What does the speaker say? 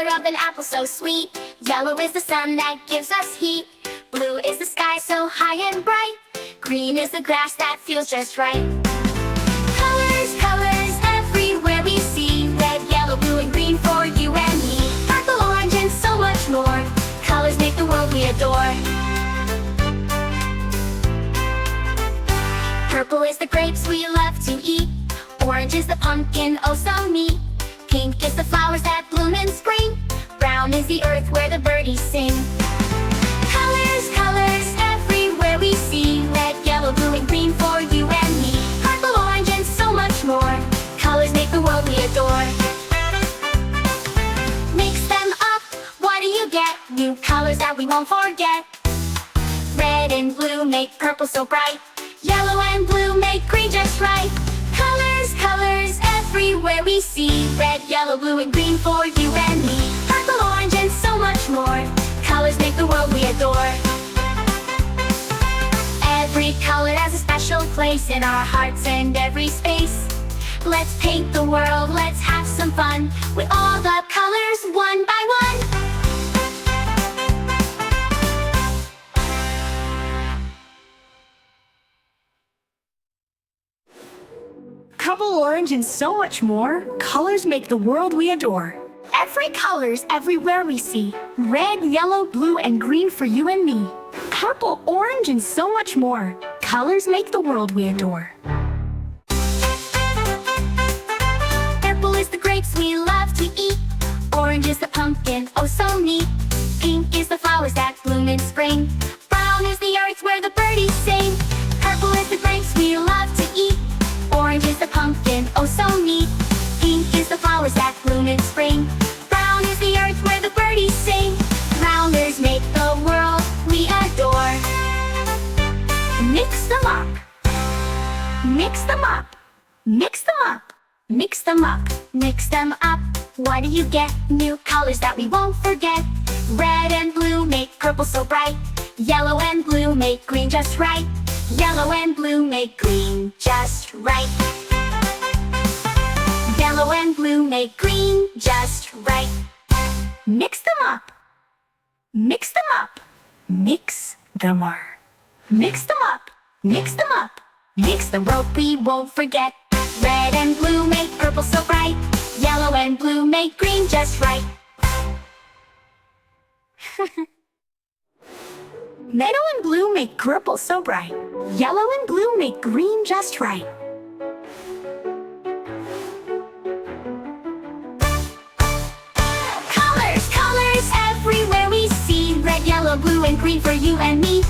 color of an apple so sweet. Yellow is the sun that gives us heat. Blue is the sky so high and bright. Green is the grass that feels just right. Colors, colors, everywhere we see. Red, yellow, blue, and green for you and me. Purple, orange, and so much more. Colors make the world we adore. Purple is the grapes we love to eat. Orange is the pumpkin, oh so neat. Pink is the flowers that bloom in spring. Brown is the earth where the birdies sing. Colors, colors, everywhere we see. Red, yellow, blue, and green for you and me. Purple, orange, and so much more. Colors make the world we adore. Mix them up, what do you get? New colors that we won't forget. Red and blue make purple so bright. Yellow and blue make green just right. Colors, colors, everywhere we see. Red, yellow, blue, and green for you and me. Purple, orange, and so much more. Colors make the world we adore. Every color has a special place in our hearts and every space. Let's paint the world, let's have some fun with all the colors one by one. Purple, orange, and so much more. Colors make the world we adore. Every color's everywhere we see. Red, yellow, blue, and green for you and me. Purple, orange, and so much more. Colors make the world we adore. Purple is the grapes we love to eat. Orange is the pumpkin, oh so neat. Pink is the flowers that bloom in spring. Brown is the earth where the birdies sing. Purple is the grapes we love to eat. Orange is the pumpkin, oh so neat. Pink is the flowers that bloom in spring. Brown is the earth where the birdies sing. Colors make the world we adore. Mix them up. Mix them up. Mix them up. Mix them up. Mix them up, what do you get? New colors that we won't forget. Red and blue make purple so bright. Yellow and blue make green just right. Yellow and blue make green just right. Yellow and blue make green just right. Mix them up. Mix them up. Mix them up. Mix them up. Mix them up. Mix the world we won't forget. Red and blue make purple so bright. Yellow and blue make green just right. Meadow and blue make purple so bright. Yellow and blue make green just right. Colors, colors, everywhere we see. Red, yellow, blue, and green for you and me.